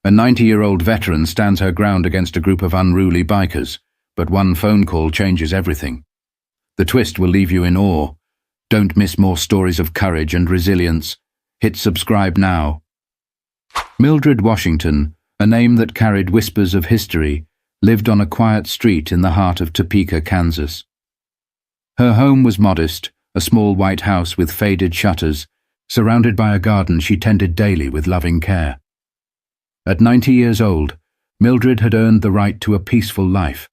A 90-year-old veteran stands her ground against a group of unruly bikers, but one phone call changes everything. The twist will leave you in awe. Don't miss more stories of courage and resilience. Hit subscribe now. Mildred Washington, a name that carried whispers of history, lived on a quiet street in the heart of Topeka, Kansas. Her home was modest, a small white house with faded shutters, surrounded by a garden she tended daily with loving care. At 90 years old, Mildred had earned the right to a peaceful life,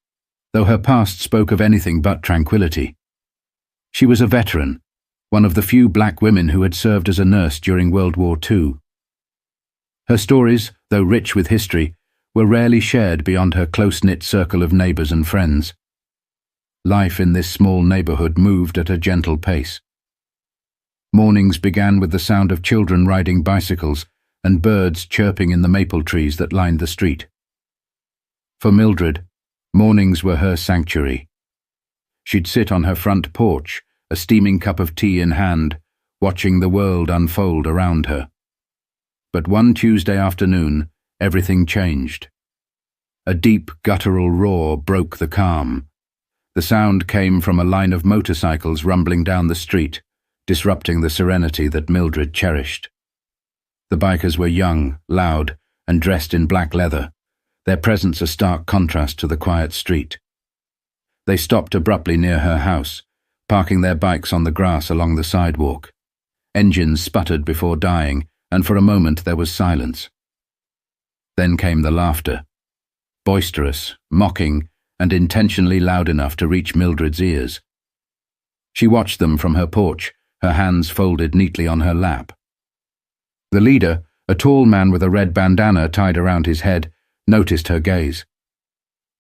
though her past spoke of anything but tranquility. She was a veteran, one of the few black women who had served as a nurse during World War II. Her stories, though rich with history, were rarely shared beyond her close-knit circle of neighbors and friends. Life in this small neighborhood moved at a gentle pace. Mornings began with the sound of children riding bicycles and birds chirping in the maple trees that lined the street. For Mildred, mornings were her sanctuary. She'd sit on her front porch, a steaming cup of tea in hand, watching the world unfold around her. But one Tuesday afternoon, everything changed. A deep, guttural roar broke the calm. The sound came from a line of motorcycles rumbling down the street, disrupting the serenity that Mildred cherished. The bikers were young, loud, and dressed in black leather, their presence a stark contrast to the quiet street. They stopped abruptly near her house, parking their bikes on the grass along the sidewalk. Engines sputtered before dying, and for a moment there was silence. Then came the laughter, boisterous, mocking, and intentionally loud enough to reach Mildred's ears. She watched them from her porch, her hands folded neatly on her lap. The leader, a tall man with a red bandana tied around his head, noticed her gaze.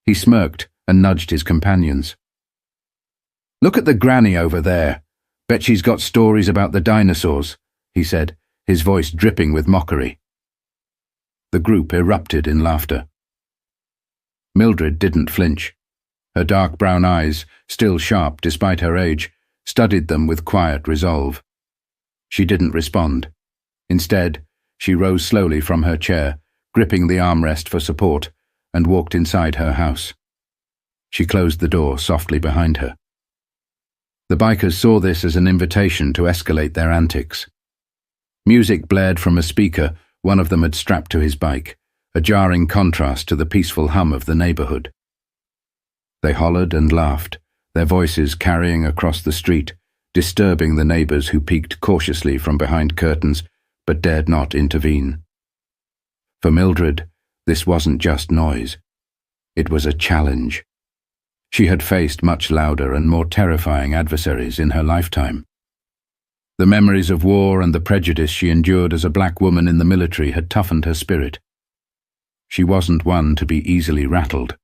He smirked and nudged his companions. "Look at the granny over there. Bet she's got stories about the dinosaurs," he said, his voice dripping with mockery. The group erupted in laughter. Mildred didn't flinch. Her dark brown eyes, still sharp despite her age, studied them with quiet resolve. She didn't respond. Instead, she rose slowly from her chair, gripping the armrest for support, and walked inside her house. She closed the door softly behind her. The bikers saw this as an invitation to escalate their antics. Music blared from a speaker one of them had strapped to his bike, a jarring contrast to the peaceful hum of the neighborhood. They hollered and laughed, their voices carrying across the street, disturbing the neighbors who peeked cautiously from behind curtains but dared not intervene. For Mildred, this wasn't just noise. It was a challenge. She had faced much louder and more terrifying adversaries in her lifetime. The memories of war and the prejudice she endured as a black woman in the military had toughened her spirit. She wasn't one to be easily rattled.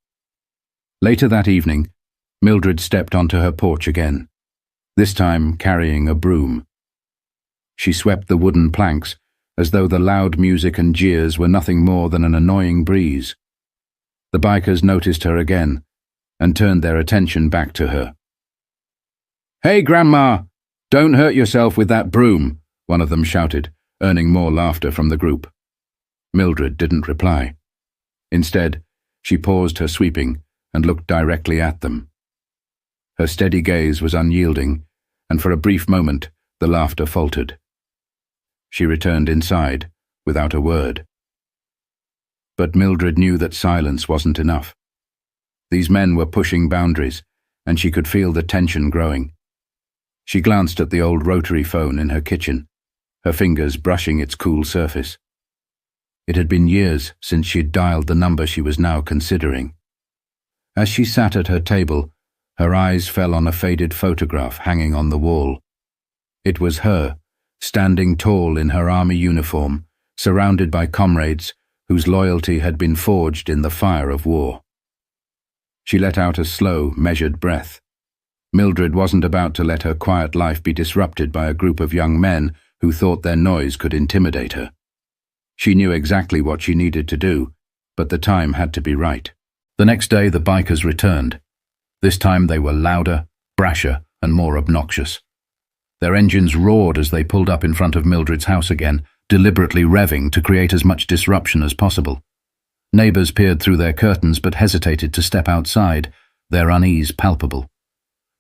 Later that evening, Mildred stepped onto her porch again, this time carrying a broom. She swept the wooden planks as though the loud music and jeers were nothing more than an annoying breeze. The bikers noticed her again and turned their attention back to her. "Hey, Grandma! Don't hurt yourself with that broom," one of them shouted, earning more laughter from the group. Mildred didn't reply. Instead, she paused her sweeping and looked directly at them. Her steady gaze was unyielding, and for a brief moment the laughter faltered. She returned inside, without a word. But Mildred knew that silence wasn't enough. These men were pushing boundaries, and she could feel the tension growing. She glanced at the old rotary phone in her kitchen, her fingers brushing its cool surface. It had been years since she'd dialed the number she was now considering. As she sat at her table, her eyes fell on a faded photograph hanging on the wall. It was her, standing tall in her army uniform, surrounded by comrades whose loyalty had been forged in the fire of war. She let out a slow, measured breath. Mildred wasn't about to let her quiet life be disrupted by a group of young men who thought their noise could intimidate her. She knew exactly what she needed to do, but the time had to be right. The next day the bikers returned. This time they were louder, brasher, and more obnoxious. Their engines roared as they pulled up in front of Mildred's house again, deliberately revving to create as much disruption as possible. Neighbors peered through their curtains but hesitated to step outside, their unease palpable.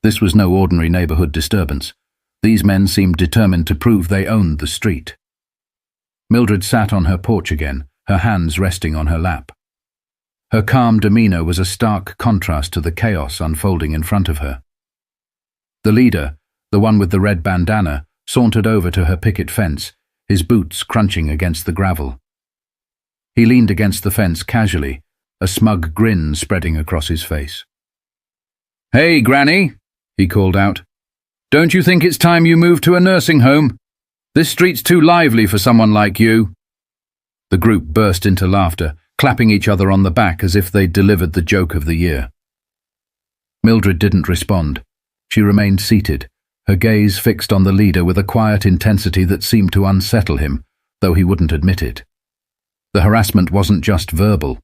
This was no ordinary neighborhood disturbance. These men seemed determined to prove they owned the street. Mildred sat on her porch again, her hands resting on her lap. Her calm demeanor was a stark contrast to the chaos unfolding in front of her. The leader, the one with the red bandana, sauntered over to her picket fence, his boots crunching against the gravel. He leaned against the fence casually, a smug grin spreading across his face. "Hey, Granny," he called out. "Don't you think it's time you moved to a nursing home? This street's too lively for someone like you." The group burst into laughter, clapping each other on the back as if they'd delivered the joke of the year. Mildred didn't respond. She remained seated, her gaze fixed on the leader with a quiet intensity that seemed to unsettle him, though he wouldn't admit it. The harassment wasn't just verbal.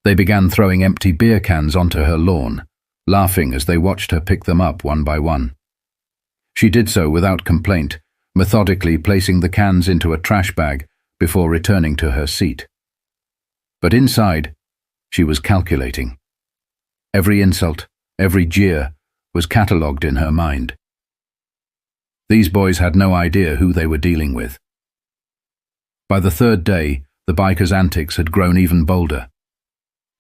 They began throwing empty beer cans onto her lawn, laughing as they watched her pick them up one by one. She did so without complaint, methodically placing the cans into a trash bag before returning to her seat. But inside, she was calculating. Every insult, every jeer, was catalogued in her mind. These boys had no idea who they were dealing with. By the third day, the bikers' antics had grown even bolder.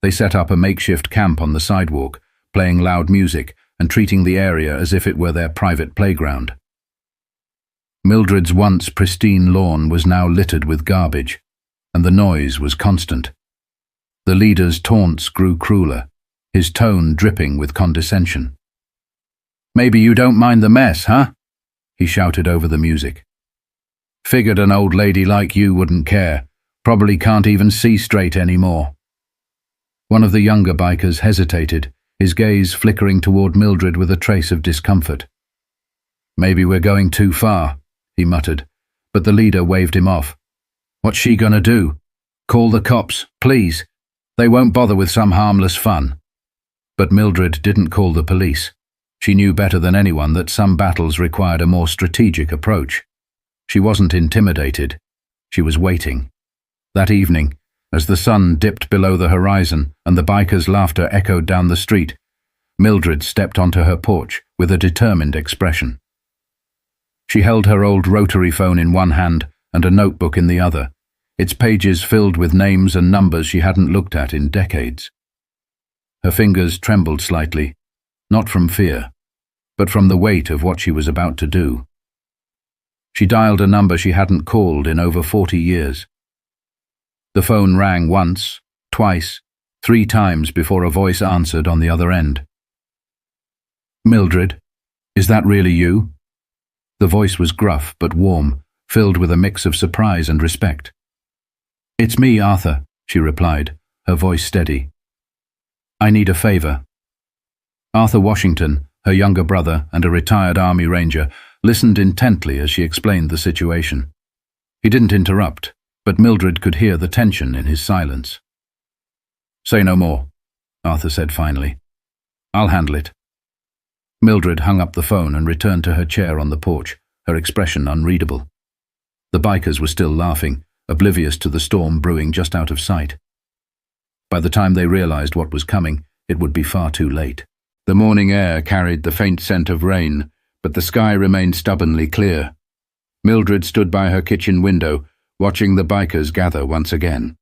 They set up a makeshift camp on the sidewalk, playing loud music and treating the area as if it were their private playground. Mildred's once pristine lawn was now littered with garbage, and the noise was constant. The leader's taunts grew crueler, his tone dripping with condescension. "Maybe you don't mind the mess, huh?" he shouted over the music. "Figured an old lady like you wouldn't care. Probably can't even see straight anymore." One of the younger bikers hesitated, his gaze flickering toward Mildred with a trace of discomfort. "Maybe we're going too far," he muttered, but the leader waved him off. "What's she gonna do? Call the cops, please. They won't bother with some harmless fun." But Mildred didn't call the police. She knew better than anyone that some battles required a more strategic approach. She wasn't intimidated. She was waiting. That evening, as the sun dipped below the horizon and the bikers' laughter echoed down the street, Mildred stepped onto her porch with a determined expression. She held her old rotary phone in one hand and a notebook in the other, its pages filled with names and numbers she hadn't looked at in decades. Her fingers trembled slightly, not from fear, but from the weight of what she was about to do. She dialed a number she hadn't called in over 40 years. The phone rang once, twice, 3 times before a voice answered on the other end. "Mildred, is that really you?" The voice was gruff but warm, filled with a mix of surprise and respect. "It's me, Arthur," she replied, her voice steady. "I need a favor." Arthur Washington, her younger brother and a retired Army Ranger, listened intently as she explained the situation. He didn't interrupt, but Mildred could hear the tension in his silence. "Say no more," Arthur said finally. "I'll handle it." Mildred hung up the phone and returned to her chair on the porch, her expression unreadable. The bikers were still laughing, oblivious to the storm brewing just out of sight. By the time they realized what was coming, it would be far too late. The morning air carried the faint scent of rain, but the sky remained stubbornly clear. Mildred stood by her kitchen window, watching the bikers gather once again.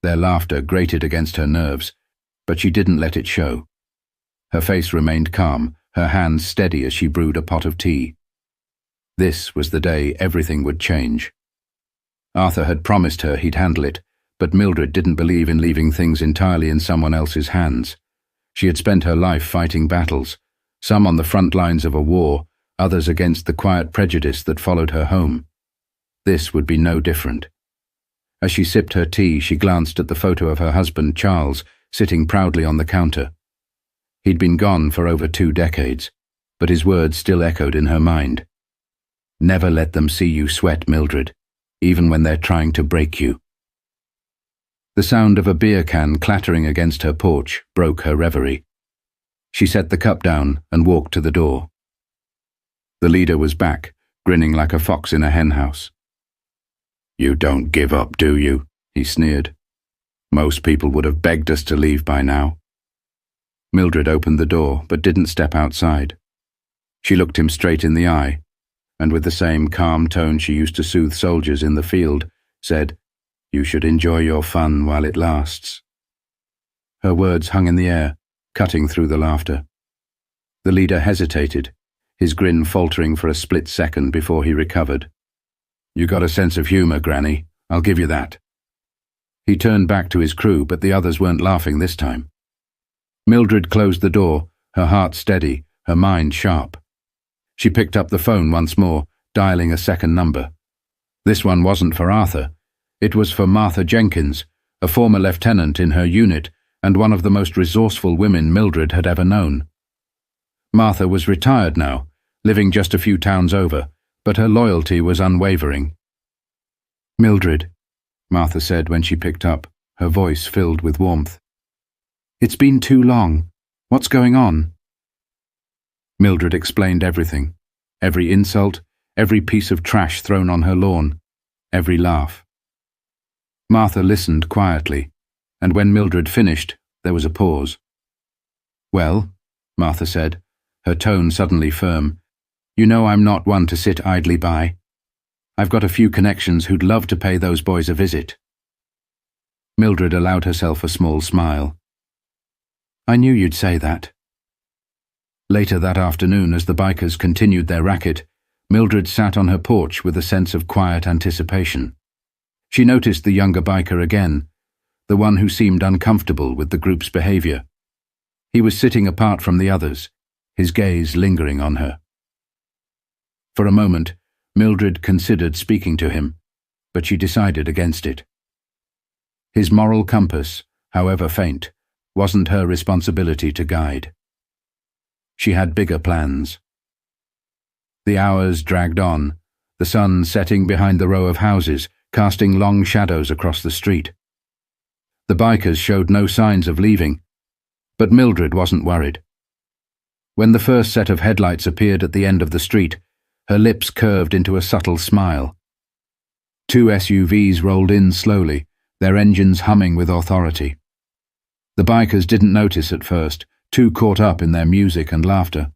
Their laughter grated against her nerves, but she didn't let it show. Her face remained calm, her hands steady as she brewed a pot of tea. This was the day everything would change. Arthur had promised her he'd handle it, but Mildred didn't believe in leaving things entirely in someone else's hands. She had spent her life fighting battles, some on the front lines of a war, others against the quiet prejudice that followed her home. This would be no different. As she sipped her tea, she glanced at the photo of her husband, Charles, sitting proudly on the counter. He'd been gone for over 2 decades, but his words still echoed in her mind. "Never let them see you sweat, Mildred, even when they're trying to break you." The sound of a beer can clattering against her porch broke her reverie. She set the cup down and walked to the door. The leader was back, grinning like a fox in a henhouse. "You don't give up, do you?" he sneered. Most people would have begged us to leave by now. Mildred opened the door, but didn't step outside. She looked him straight in the eye, and with the same calm tone she used to soothe soldiers in the field, said, "You should enjoy your fun while it lasts." Her words hung in the air, cutting through the laughter. The leader hesitated, his grin faltering for a split second before he recovered. "You got a sense of humour, Granny. I'll give you that." He turned back to his crew, but the others weren't laughing this time. Mildred closed the door, her heart steady, her mind sharp. She picked up the phone once more, dialing a second number. This one wasn't for Arthur. It was for Martha Jenkins, a former lieutenant in her unit and one of the most resourceful women Mildred had ever known. Martha was retired now, living just a few towns over, but her loyalty was unwavering. "Mildred," Martha said when she picked up, her voice filled with warmth. "It's been too long. What's going on?" Mildred explained everything. Every insult, every piece of trash thrown on her lawn, every laugh. Martha listened quietly, and when Mildred finished, there was a pause. "Well," Martha said, her tone suddenly firm, "you know I'm not one to sit idly by. I've got a few connections who'd love to pay those boys a visit." Mildred allowed herself a small smile. "I knew you'd say that." Later that afternoon, as the bikers continued their racket, Mildred sat on her porch with a sense of quiet anticipation. She noticed the younger biker again, the one who seemed uncomfortable with the group's behavior. He was sitting apart from the others, his gaze lingering on her. For a moment, Mildred considered speaking to him, but she decided against it. His moral compass, however faint, wasn't her responsibility to guide. She had bigger plans. The hours dragged on, the sun setting behind the row of houses, casting long shadows across the street. The bikers showed no signs of leaving, but Mildred wasn't worried. When the first set of headlights appeared at the end of the street, her lips curved into a subtle smile. 2 SUVs rolled in slowly, their engines humming with authority. The bikers didn't notice at first, too caught up in their music and laughter.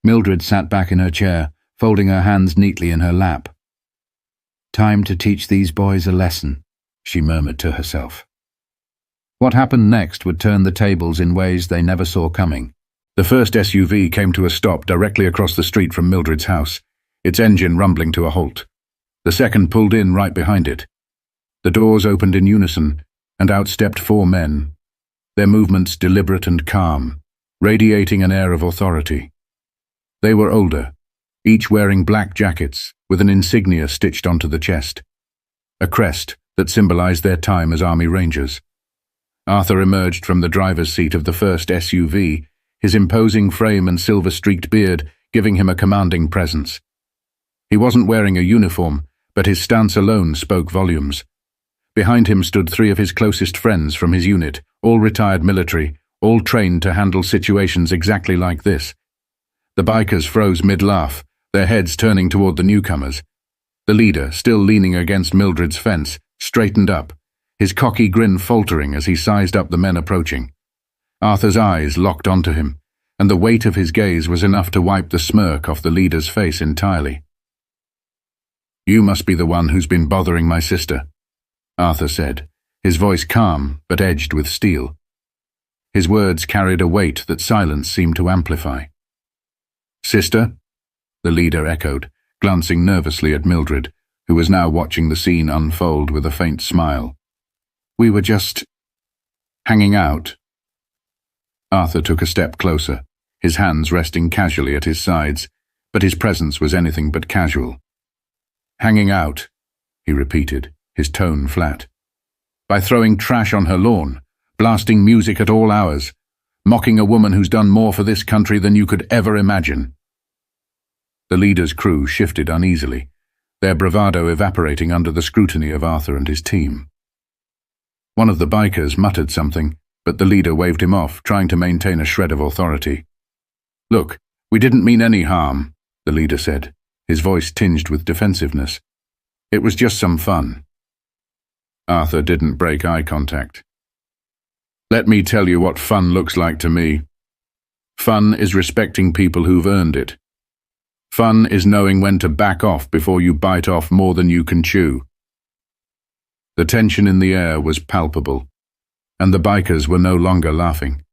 Mildred sat back in her chair, folding her hands neatly in her lap. "Time to teach these boys a lesson," she murmured to herself. What happened next would turn the tables in ways they never saw coming. The first SUV came to a stop directly across the street from Mildred's house, its engine rumbling to a halt. The second pulled in right behind it. The doors opened in unison, and out stepped 4 men, their movements deliberate and calm, radiating an air of authority. They were older, each wearing black jackets with an insignia stitched onto the chest, a crest that symbolized their time as Army Rangers. Arthur emerged from the driver's seat of the first SUV, his imposing frame and silver-streaked beard giving him a commanding presence. He wasn't wearing a uniform, but his stance alone spoke volumes. Behind him stood 3 of his closest friends from his unit, all retired military, all trained to handle situations exactly like this. The bikers froze mid-laugh, their heads turning toward the newcomers. The leader, still leaning against Mildred's fence, straightened up, his cocky grin faltering as he sized up the men approaching. Arthur's eyes locked onto him, and the weight of his gaze was enough to wipe the smirk off the leader's face entirely. "You must be the one who's been bothering my sister," Arthur said, his voice calm but edged with steel. His words carried a weight that silence seemed to amplify. "Sister?" the leader echoed, glancing nervously at Mildred, who was now watching the scene unfold with a faint smile. "We were just hanging out." Arthur took a step closer, his hands resting casually at his sides, but his presence was anything but casual. "Hanging out," he repeated, his tone flat. "By throwing trash on her lawn, blasting music at all hours, mocking a woman who's done more for this country than you could ever imagine." The leader's crew shifted uneasily, their bravado evaporating under the scrutiny of Arthur and his team. One of the bikers muttered something, but the leader waved him off, trying to maintain a shred of authority. "Look, we didn't mean any harm," the leader said, his voice tinged with defensiveness. "It was just some fun." Arthur didn't break eye contact. Let me tell you what fun looks like to me. Fun is respecting people who've earned it. Fun is knowing when to back off before you bite off more than you can chew. The tension in the air was palpable, and the bikers were no longer laughing.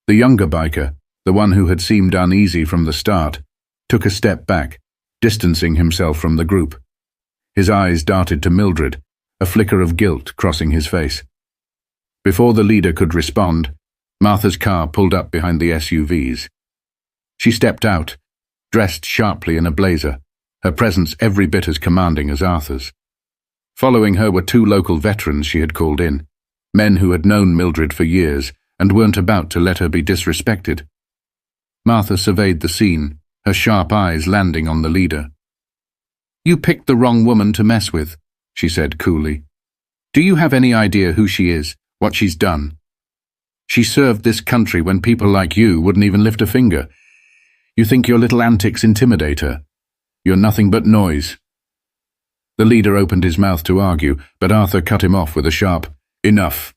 The younger biker, the one who had seemed uneasy from the start, took a step back, distancing himself from the group. His eyes darted to Mildred, a flicker of guilt crossing his face. Before the leader could respond, Martha's car pulled up behind the SUVs. She stepped out, dressed sharply in a blazer, her presence every bit as commanding as Arthur's. Following her were two local veterans she had called in, men who had known Mildred for years and weren't about to let her be disrespected. Martha surveyed the scene, her sharp eyes landing on the leader. "You picked the wrong woman to mess with," she said coolly. "Do you have any idea who she is, what she's done? She served this country when people like you wouldn't even lift a finger. You think your little antics intimidate her? You're nothing but noise." The leader opened his mouth to argue, but Arthur cut him off with a sharp, "Enough."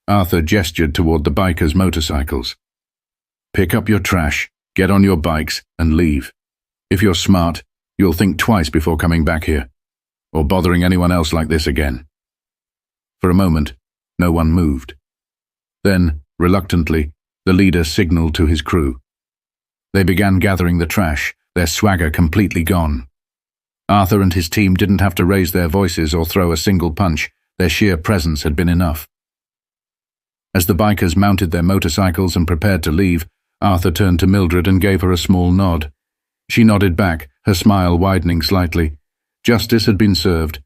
Arthur gestured toward the bikers' motorcycles. "Pick up your trash, get on your bikes, and leave. If you're smart, you'll think twice before coming back here, or bothering anyone else like this again." For a moment, no one moved. Then, reluctantly, the leader signaled to his crew. They began gathering the trash, their swagger completely gone. Arthur and his team didn't have to raise their voices or throw a single punch. Their sheer presence had been enough. As the bikers mounted their motorcycles and prepared to leave, Arthur turned to Mildred and gave her a small nod. She nodded back, her smile widening slightly. Justice had been served.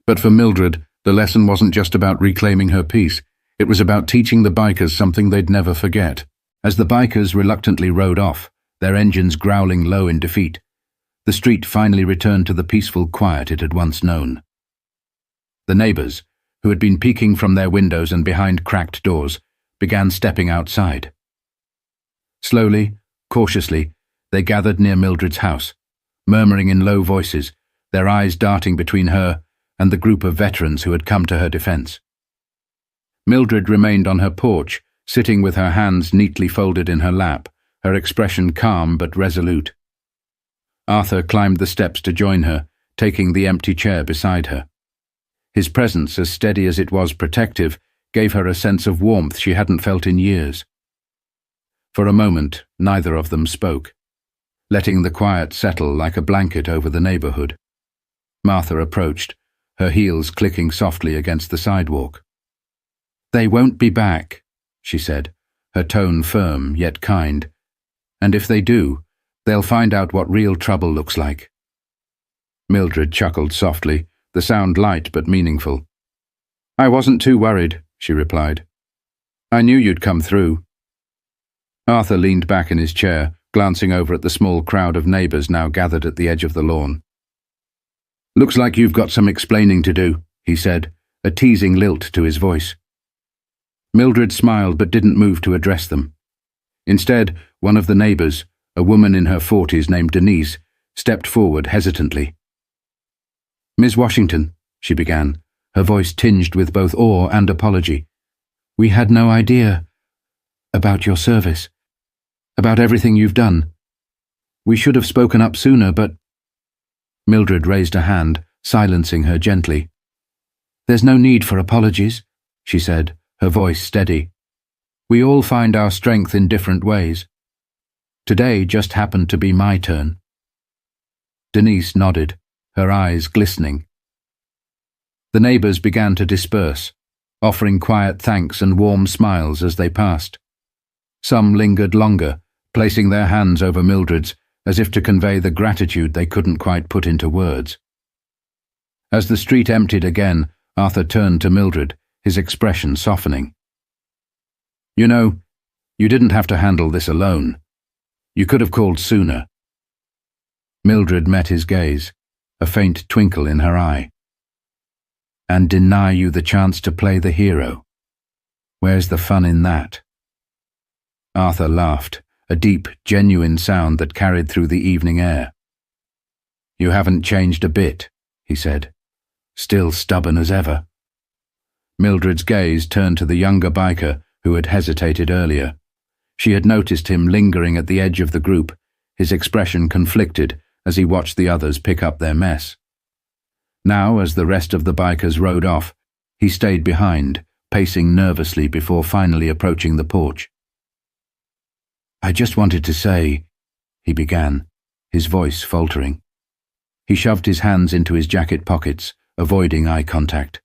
But for Mildred, the lesson wasn't just about reclaiming her peace. It was about teaching the bikers something they'd never forget. As the bikers reluctantly rode off, their engines growling low in defeat, the street finally returned to the peaceful quiet it had once known. The neighbors, who had been peeking from their windows and behind cracked doors, began stepping outside. Slowly, cautiously, they gathered near Mildred's house, murmuring in low voices, their eyes darting between her and the group of veterans who had come to her defense. Mildred remained on her porch, sitting with her hands neatly folded in her lap, her expression calm but resolute. Arthur climbed the steps to join her, taking the empty chair beside her. His presence, as steady as it was protective, gave her a sense of warmth she hadn't felt in years. For a moment, neither of them spoke, letting the quiet settle like a blanket over the neighborhood. Martha approached, her heels clicking softly against the sidewalk. "They won't be back," she said, her tone firm yet kind. "And if they do, they'll find out what real trouble looks like." Mildred chuckled softly, the sound light but meaningful. "I wasn't too worried," she replied. "I knew you'd come through." Arthur leaned back in his chair, glancing over at the small crowd of neighbors now gathered at the edge of the lawn. "Looks like you've got some explaining to do," he said, a teasing lilt to his voice. Mildred smiled but didn't move to address them. Instead, one of the neighbors, a woman in her 40s named Denise, stepped forward hesitantly. "Ms. Washington," she began, her voice tinged with both awe and apology, "we had no idea about your service, about everything you've done. We should have spoken up sooner, but—" Mildred raised a hand, silencing her gently. "There's no need for apologies," she said, her voice steady. "We all find our strength in different ways. Today just happened to be my turn." Denise nodded, her eyes glistening. The neighbors began to disperse, offering quiet thanks and warm smiles as they passed. Some lingered longer, placing their hands over Mildred's, as if to convey the gratitude they couldn't quite put into words. As the street emptied again, Arthur turned to Mildred, his expression softening. "You know, you didn't have to handle this alone. You could have called sooner." Mildred met his gaze, a faint twinkle in her eye. "And deny you the chance to play the hero? Where's the fun in that?" Arthur laughed, a deep, genuine sound that carried through the evening air. "You haven't changed a bit," he said. "Still stubborn as ever." Mildred's gaze turned to the younger biker who had hesitated earlier. She had noticed him lingering at the edge of the group, his expression conflicted as he watched the others pick up their mess. Now, as the rest of the bikers rode off, he stayed behind, pacing nervously before finally approaching the porch. "I just wanted to say," he began, his voice faltering. He shoved his hands into his jacket pockets, avoiding eye contact.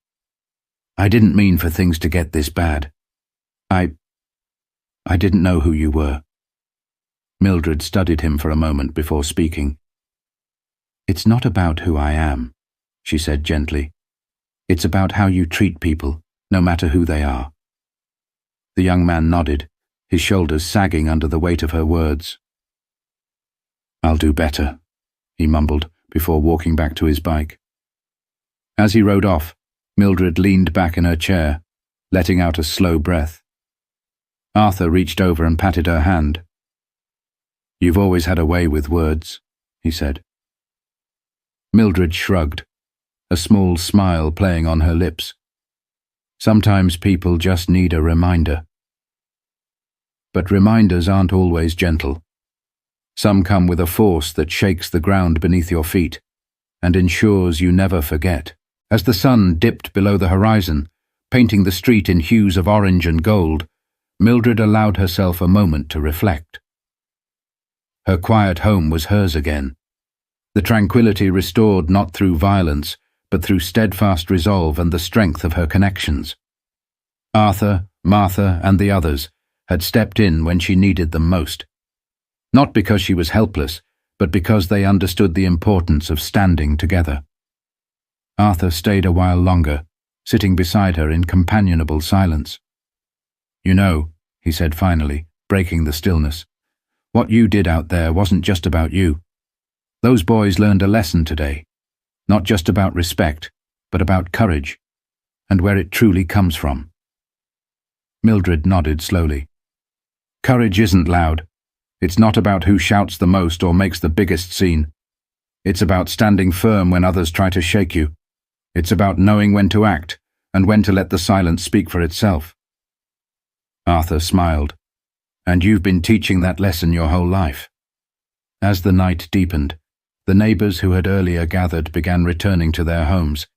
"I didn't mean for things to get this bad. I didn't know who you were." Mildred studied him for a moment before speaking. "It's not about who I am," she said gently. "It's about how you treat people, no matter who they are." The young man nodded, his shoulders sagging under the weight of her words. "I'll do better," he mumbled before walking back to his bike. As he rode off, Mildred leaned back in her chair, letting out a slow breath. Arthur reached over and patted her hand. "You've always had a way with words," he said. Mildred shrugged, a small smile playing on her lips. Sometimes people just need a reminder. But reminders aren't always gentle. Some come with a force that shakes the ground beneath your feet and ensures you never forget. As the sun dipped below the horizon, painting the street in hues of orange and gold, Mildred allowed herself a moment to reflect. Her quiet home was hers again. The tranquility restored not through violence, but through steadfast resolve and the strength of her connections. Arthur, Martha, and the others had stepped in when she needed them most. Not because she was helpless, but because they understood the importance of standing together. Arthur stayed a while longer, sitting beside her in companionable silence. "You know," he said finally, breaking the stillness, "what you did out there wasn't just about you. Those boys learned a lesson today, not just about respect, but about courage, and where it truly comes from." Mildred nodded slowly. "Courage isn't loud. It's not about who shouts the most or makes the biggest scene. It's about standing firm when others try to shake you. It's about knowing when to act and when to let the silence speak for itself." Arthur smiled. "And you've been teaching that lesson your whole life." As the night deepened, the neighbors who had earlier gathered began returning to their homes,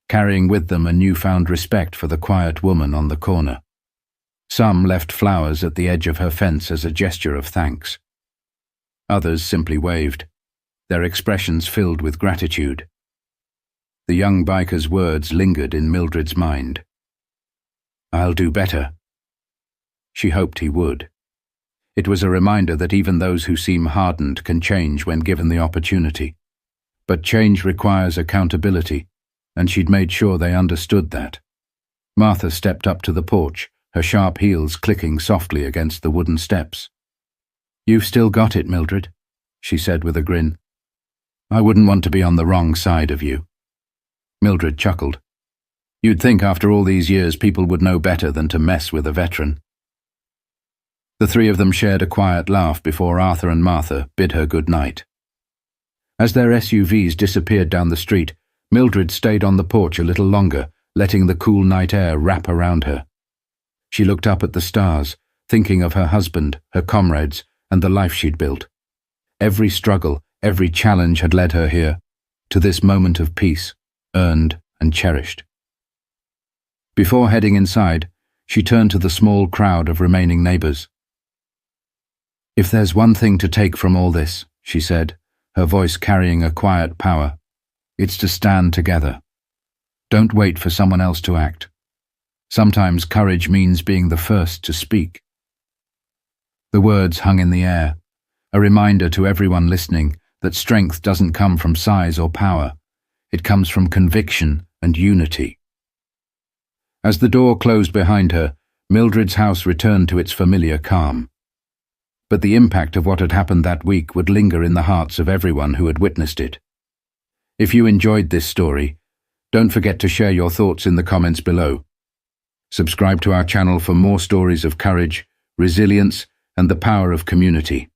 carrying with them a newfound respect for the quiet woman on the corner. Some left flowers at the edge of her fence as a gesture of thanks. Others simply waved, their expressions filled with gratitude. The young biker's words lingered in Mildred's mind. "I'll do better." She hoped he would. It was a reminder that even those who seem hardened can change when given the opportunity. But change requires accountability, and she'd made sure they understood that. Martha stepped up to the porch, her sharp heels clicking softly against the wooden steps. "You've still got it, Mildred," she said with a grin. "I wouldn't want to be on the wrong side of you." Mildred chuckled. "You'd think after all these years people would know better than to mess with a veteran." The three of them shared a quiet laugh before Arthur and Martha bid her good night. As their SUVs disappeared down the street, Mildred stayed on the porch a little longer, letting the cool night air wrap around her. She looked up at the stars, thinking of her husband, her comrades, and the life she'd built. Every struggle, every challenge had led her here, to this moment of peace, earned and cherished. Before heading inside, she turned to the small crowd of remaining neighbors. "If there's one thing to take from all this," she said, her voice carrying a quiet power, "it's to stand together. Don't wait for someone else to act. Sometimes courage means being the first to speak." The words hung in the air, a reminder to everyone listening that strength doesn't come from size or power. It comes from conviction and unity. As the door closed behind her, Mildred's house returned to its familiar calm. But the impact of what had happened that week would linger in the hearts of everyone who had witnessed it. If you enjoyed this story, don't forget to share your thoughts in the comments below. Subscribe to our channel for more stories of courage, resilience, and the power of community.